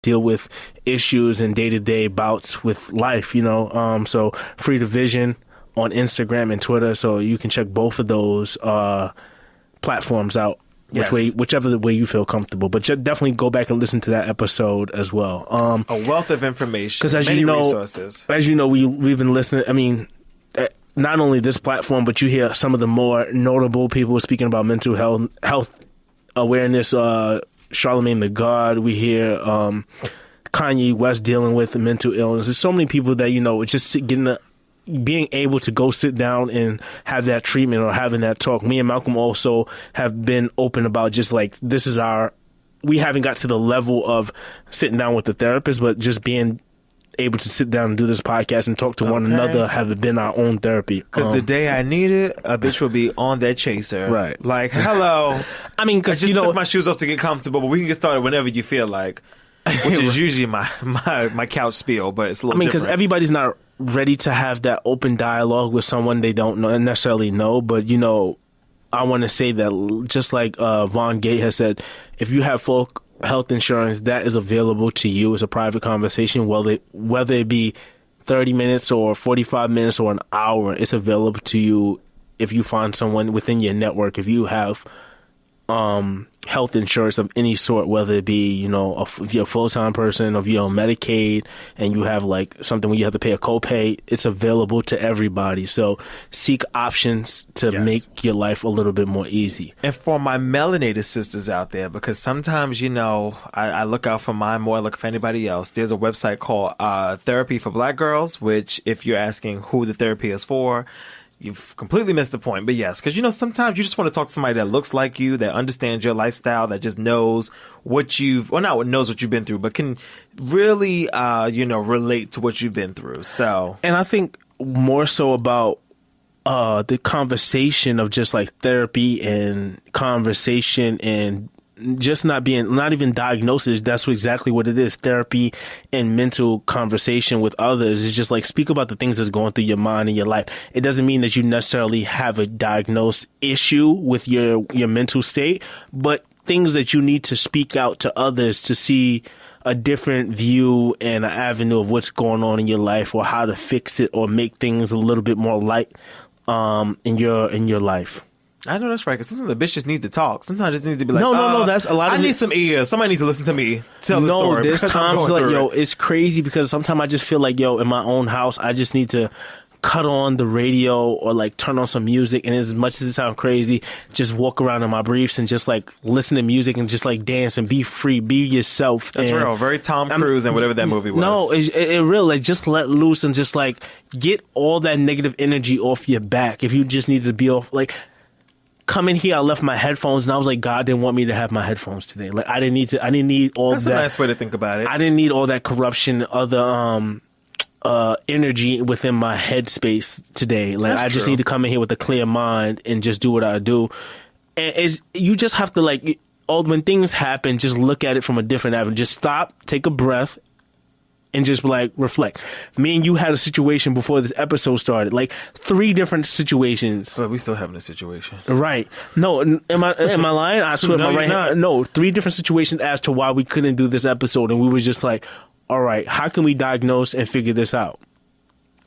deal with issues and day-to-day bouts with life, so Free Division on Instagram and Twitter, so you can check both of those platforms out. Yes. Whichever way you feel comfortable, but definitely go back and listen to that episode as well. A wealth of information, because many resources. As you know, we've been listening. I mean, not only this platform, but you hear some of the more notable people speaking about mental health awareness. Charlemagne the God. We hear Kanye West dealing with mental illness. There's so many people that it's just being able to go sit down and have that treatment or having that talk. Me and Malcolm also have been open about just like, we haven't got to the level of sitting down with the therapist, but just being able to sit down and do this podcast and talk to one another have been our own therapy. Because the day I need it, a bitch will be on that chaser. Right. Like, hello. I mean, because I just took my shoes off to get comfortable, but we can get started whenever you feel like, which is usually my couch spiel, but it's a little different. Because everybody's not ready to have that open dialogue with someone they don't necessarily know, but I want to say that just like Vaughn Gate has said, if you have full health insurance, that is available to you as a private conversation, whether it be 30 minutes or 45 minutes or an hour, it's available to you if you find someone within your network. If you have health insurance of any sort, whether it be, if you're a full-time person, or if you're on Medicaid and you have like something where you have to pay a copay, it's available to everybody. So seek options to make your life a little bit more easy. And for my melanated sisters out there, because sometimes, I look out for mine more, I look for anybody else. There's a website called Therapy for Black Girls, which if you're asking who the therapy is for, you've completely missed the point. But yes, because, sometimes you just want to talk to somebody that looks like you, that understands your lifestyle, that just knows what knows what you've been through, but can really, relate to what you've been through. So, and I think more so about the conversation of just like therapy and conversation and just not even diagnosis. That's exactly what it is. Therapy and mental conversation with others is just like speak about the things that's going through your mind and your life. It doesn't mean that you necessarily have a diagnosed issue with your mental state, but things that you need to speak out to others to see a different view and an avenue of what's going on in your life, or how to fix it or make things a little bit more light in your life. I know that's right, because sometimes the bitch just needs to talk. Sometimes it just needs to be like, no, that's a lot of I need some ears. Somebody needs to listen to me tell the story. No, there's times like, it's crazy because sometimes I just feel like, in my own house, I just need to cut on the radio or like turn on some music, and as much as it sounds crazy, just walk around in my briefs and just like listen to music and just like dance and be free, be yourself. That's real. Very Tom Cruise and whatever that movie was. No, it real. Like just let loose and just like get all that negative energy off your back. If you just need to be off, like, come in here, I left my headphones, and I was like, God didn't want me to have my headphones today. Like, I didn't need all That's that. That's a nice way to think about it. I didn't need all that corruption, other energy within my headspace today. Like, I just need to come in here with a clear mind and just do what I do. And you just have to, like, when things happen, just look at it from a different avenue. Just stop, take a breath, and just like reflect. Me and you had a situation before this episode started, like 3 different situations. So we still having a situation, right? No, am I lying? I swear, no, my right hand. No, 3 different situations as to why we couldn't do this episode, and we were just like, all right, how can we diagnose and figure this out?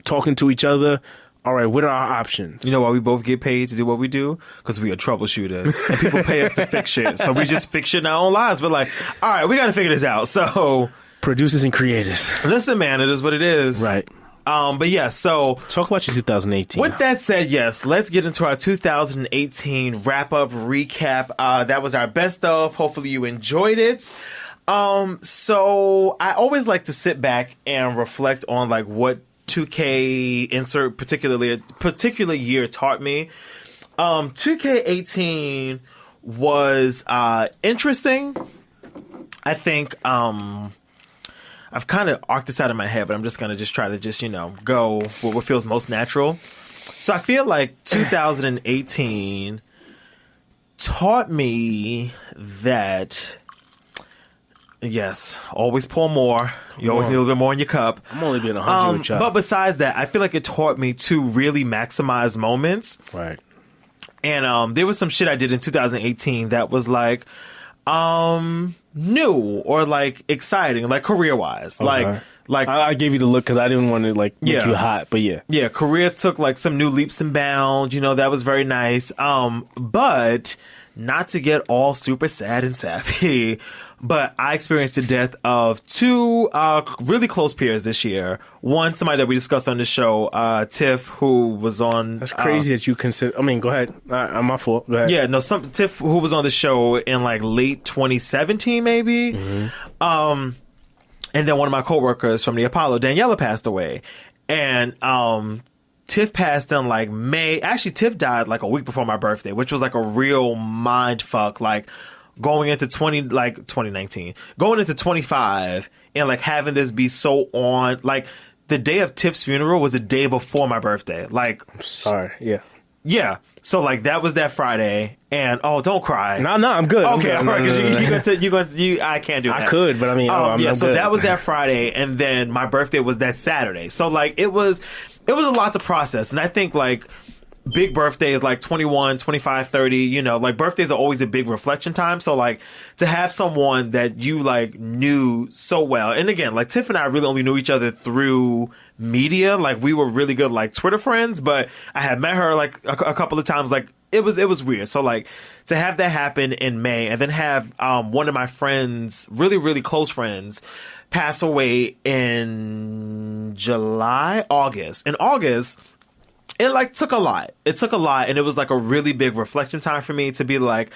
Talking to each other. All right, what are our options? You know why we both get paid to do what we do? Because we are troubleshooters. And people pay us to fix shit. So we just fix shit in our own lives. We're like, all right, we got to figure this out. So producers and creators. Listen, man, it is what it is. Right. But yeah, so talk about your 2018. With that said, yes, let's get into our 2018 wrap-up recap. That was our best of. Hopefully you enjoyed it. So I always like to sit back and reflect on like what 2K insert particular year taught me. 2K18 was interesting. I think I've kind of arced this out of my head, but I'm just gonna try to go with what feels most natural. So I feel like 2018 taught me that, yes, always pour more. You always need a little bit more in your cup. I'm only being 100 with y'all. But besides that, I feel like it taught me to really maximize moments. Right. And there was some shit I did in 2018 that was like, new or like exciting, like career wise. Okay. Like I gave you the look because I didn't want to like make you hot, but yeah. Yeah, career took like some new leaps and bounds, that was very nice. But not to get all super sad and sappy, but I experienced the death of two really close peers this year. One, somebody that we discussed on the show, Tiff, who was on... That's crazy that you consider... I mean, go ahead. I'm my fault. Go ahead. Yeah, no, Tiff, who was on the show in like late 2017, maybe. Mm-hmm. And then one of my coworkers from the Apollo, Daniela, passed away. And Tiff passed in like May. Actually, Tiff died like a week before my birthday, which was like a real mind fuck. Like going into 2019, going into 25, and like having this be so on. Like the day of Tiff's funeral was the day before my birthday. Like, I'm sorry, yeah. Yeah. So like that was that Friday, and don't cry. No, I'm good. Okay, I'm good. You I can't do that. I could, but I mean, I'm so good. that was that Friday, and then my birthday was that Saturday. So like it was a lot to process, and I think like big birthdays like 21, 25, 30, like birthdays are always a big reflection time. So like to have someone that you like knew so well, and again, like Tiff and I really only knew each other through media. Like we were really good like Twitter friends, but I had met her like a couple of times. Like it was weird. So like to have that happen in May, and then have one of my friends, really, really close friends, pass away in August. In August, it like took a lot. It took a lot, and it was like a really big reflection time for me to be like,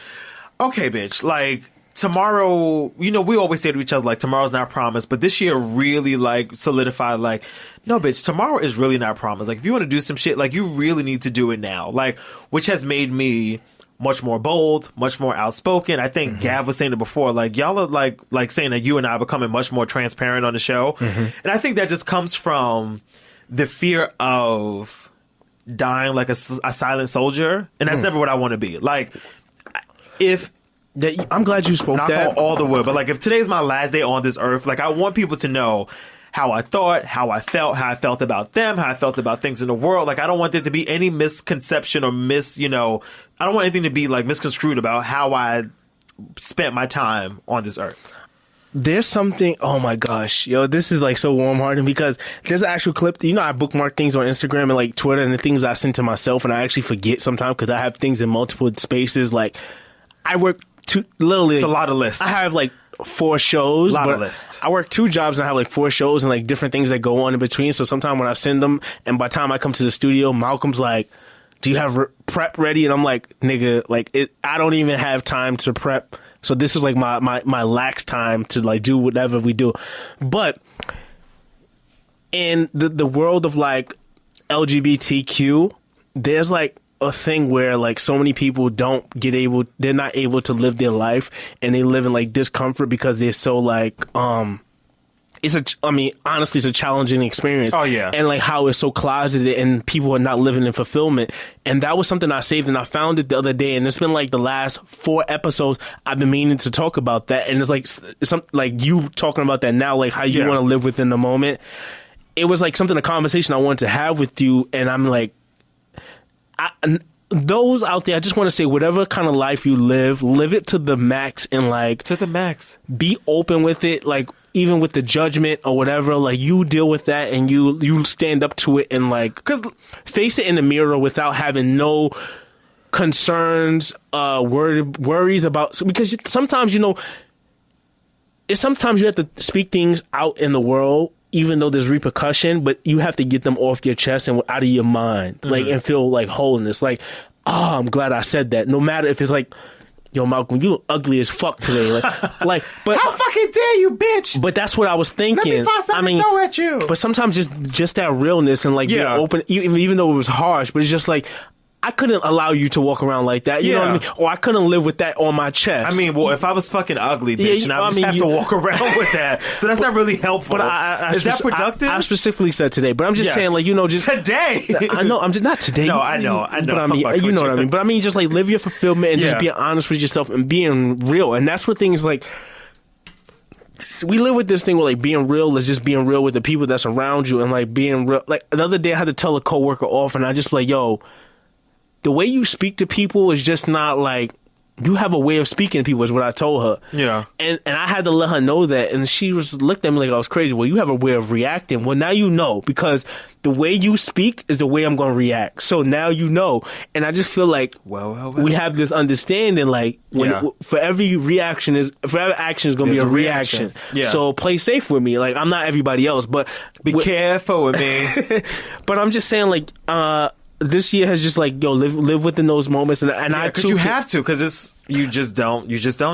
okay, bitch, like tomorrow, we always say to each other, like, tomorrow's not promised, but this year really like solidified, like, no, bitch, tomorrow is really not promised. Like, if you want to do some shit, like, you really need to do it now. Like, which has made me much more bold, much more outspoken. I think Gav was saying it before, like, y'all are like saying that you and I are becoming much more transparent on the show. And I think that just comes from the fear of dying like a silent soldier, and that's never what I want to be. Like, if I'm glad you spoke knock that on all the wood, but like if today's my last day on this earth, like I want people to know how I thought, how I felt about them, how I felt about things in the world. Like I don't want there to be any misconception or I don't want anything to be like misconstrued about how I spent my time on this earth. There's something, oh my gosh, yo, this is like so warm-hearted because there's an actual clip, I bookmark things on Instagram and like Twitter and the things I send to myself, and I actually forget sometimes because I have things in multiple spaces. Like I work literally. It's a lot of lists. I have like 4 shows. A lot of lists. I work 2 jobs and I have like 4 shows and like different things that go on in between. So sometimes when I send them, and by the time I come to the studio, Malcolm's like, do you have prep ready? And I'm like, nigga, like I don't even have time to prep. So this is like my lax time to like do whatever we do. But in the world of like LGBTQ, there's like a thing where like so many people they're not able to live their life, and they live in like discomfort because they're so like honestly, it's a challenging experience. Oh, yeah. And like how it's so closeted and people are not living in fulfillment. And that was something I saved, and I found it the other day. And it's been like the last 4 episodes I've been meaning to talk about that. And it's like like you talking about that now, like how you want to live within the moment. It was like a conversation I wanted to have with you. And I'm like, those out there, I just want to say, whatever kind of life you live it to the max, and like to the max. Be open with it, like even with the judgment or whatever. Like you deal with that, and you stand up to it, and like face it in the mirror without having no concerns, worries about. Because sometimes sometimes you have to speak things out in the world, even though there's repercussion, but you have to get them off your chest and out of your mind, like, and feel like wholeness. Like, I'm glad I said that. No matter if it's like, yo, Malcolm, you look ugly as fuck today. Like, but how fucking dare you, bitch? But that's what I was thinking. Let me find something to throw at you. But sometimes just that realness and like being open, even though it was harsh, but it's just like, I couldn't allow you to walk around like that. You know what I mean? Or I couldn't live with that on my chest. I mean, well, if I was fucking ugly, bitch, and I just have to walk around with that. So that's not really helpful. But is that productive? I specifically said today, but I'm just saying, like, just today. I know, I'm just not today. No, I know. But I mean, you know what I mean. But I mean, just like live your fulfillment and just being honest with yourself and being real. And that's what things like. We live with this thing where like being real is just being real with the people that's around you, and like being real. Like the other day, I had to tell a coworker off, and I just like, yo, the way you speak to people is just not like you have a way of speaking to people is what I told her. Yeah. And I had to let her know that. And she looked at me like I was crazy. Well, you have a way of reacting. Well, now you know, because the way you speak is the way I'm going to react. So now you know. And I just feel like we have this understanding, like for every action is going to be a reaction. Yeah. So play safe with me. Like, I'm not everybody else, but be careful with me. But I'm just saying, like, this year has just like, live within those moments, and I too have to, because you just don't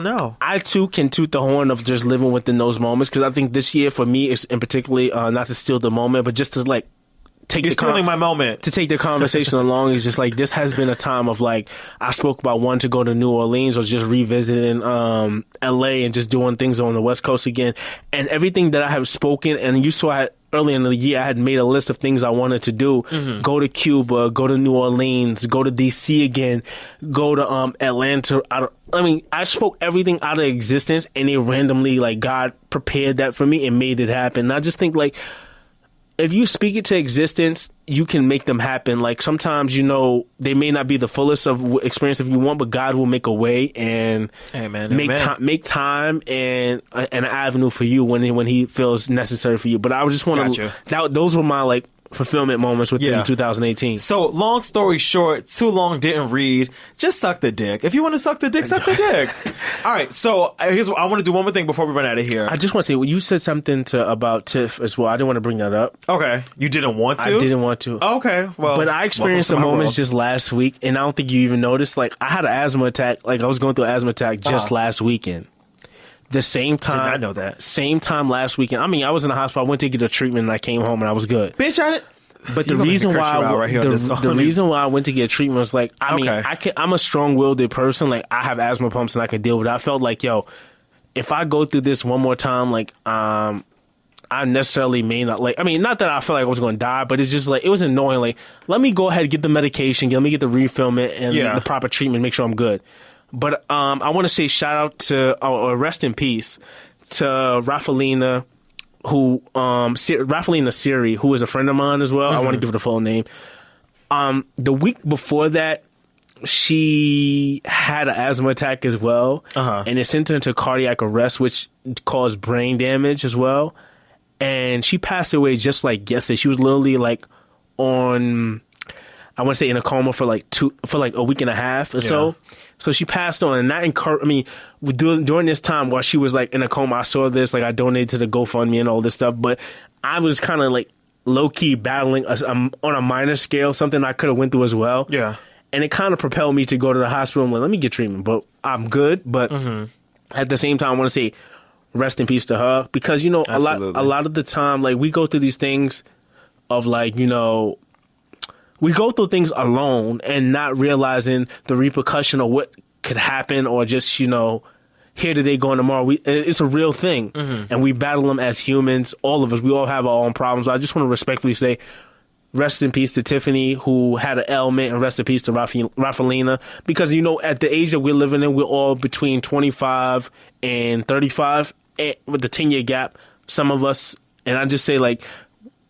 know. I too can toot the horn of just living within those moments, because I think this year for me is, in particularly, not to steal the moment, but just to like take stealing my moment, to take the conversation along. Is just like, this has been a time of like, I spoke about wanting to go to New Orleans or just revisiting LA and just doing things on the West Coast again, and everything that I have spoken, and you saw early in the year, I had made a list of things I wanted to do. Mm-hmm. Go to Cuba, go to New Orleans, go to DC again, go to Atlanta. I spoke everything out of existence, and it randomly, like, God prepared that for me and made it happen. And I just think, like, if you speak it to existence, you can make them happen. Like, sometimes, they may not be the fullest of experience if you want, but God will make a way and make time and an avenue for you when He feels necessary for you. But I just want to. Those were my like fulfillment moments within 2018. So, long story short, too long didn't read. Just suck the dick. If you want to suck the dick, suck the dick. All right. So here's what I want to do. One more thing before we run out of here. I just want to say, you said something about Tiff as well. I didn't want to bring that up. Okay. You didn't want to? I didn't want to. Okay. Well, but I experienced some moments just last week, and I don't think you even noticed. Like, I had an asthma attack. Like, I was going through an asthma attack just last weekend. The same time. Did not know that. Same time last weekend. I mean, I was in the hospital. I went to get a treatment, and I came home, and I was good. Bitch, I didn't. But the reason why I went to get treatment was like, I'm a strong-willed person. Like, I have asthma pumps and I can deal with it. I felt like, if I go through this one more time, like, I necessarily may not, like, I mean, not that I felt like I was going to die, but it's just like, it was annoying. Like, let me go ahead and get the medication, let me get the refillment and the proper treatment, make sure I'm good. But I want to say shout out to, or rest in peace to Rafalina, Rafalina Siri, who is a friend of mine as well. Mm-hmm. I want to give her the full name. The week before that, she had an asthma attack as well, and it sent her into cardiac arrest, which caused brain damage as well. And she passed away just like yesterday. She was literally like on, I want to say, in a coma for like a week and a half or so. So she passed on, and that during this time while she was like in a coma, I saw this, like, I donated to the GoFundMe and all this stuff, but I was kind of like low key battling on a minor scale, something I could have went through as well. Yeah, and it kind of propelled me to go to the hospital. I'm like, let me get treatment, but I'm good. But at the same time, I want to say rest in peace to her, because a lot of the time, like, we go through these things of like, we go through things alone and not realizing the repercussion of what could happen, or just, here today, going tomorrow. It's a real thing, and we battle them as humans. All of us, we all have our own problems. I just want to respectfully say, rest in peace to Tiffany, who had an ailment, and rest in peace to Rafalina, because, at the age that we're living in, we're all between 25 and 35, with the 10-year gap, some of us. And I just say, like,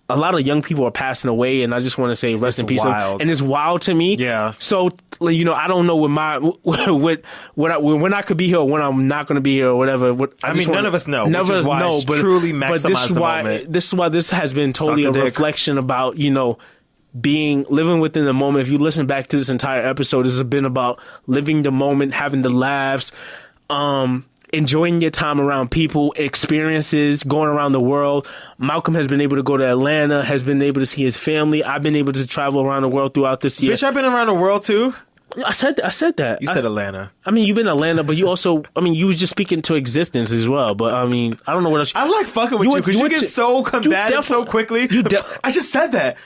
a lot of young people are passing away, and I just want to say rest in peace. Wild. And it's wild to me. Yeah. So, I don't know when I could be here or when I'm not going to be here or whatever. None of us know. None of us know. But truly maximize the moment. This is why this has been totally a reflection about, living within the moment. If you listen back to this entire episode, this has been about living the moment, having the laughs, enjoying your time around people, experiences, going around the world. Malcolm has been able to go to Atlanta, has been able to see his family. I've been able to travel around the world throughout this year. Bitch, I've been around the world too. I said that. You said Atlanta. I mean, you've been in Atlanta, but you also, you was just speaking to existence as well. But I don't know what else. I like fucking with you because you get so combative so quickly. I just said that.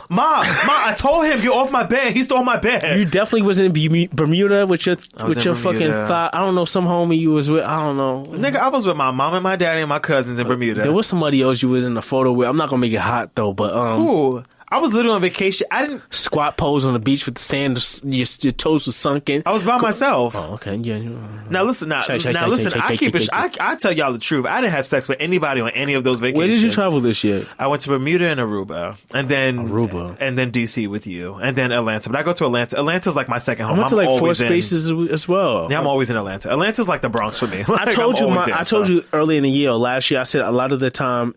Ma, I told him, get off my bed. He stole my bed. You definitely was in Bermuda with your fucking thought. I don't know, some homie you was with. I don't know. Nigga, I was with my mom and my daddy and my cousins in Bermuda. There was somebody else you was in the photo with. I'm not going to make it hot though, but. Who? I was literally on vacation. I didn't Squat pose on the beach with the sand, your toes were sunken. I was by myself. Oh, okay. Yeah. Now listen. I tell y'all the truth. I didn't have sex with anybody on any of those vacations. Where did you travel this year? I went to Bermuda and Aruba, and then DC with you, and then Atlanta. But I go to Atlanta. Atlanta's like my second home. I went to like 4 spaces as well. Yeah, I'm always in Atlanta. Atlanta's like the Bronx for me. Like, I told you early in the year or last year. I said a lot of the time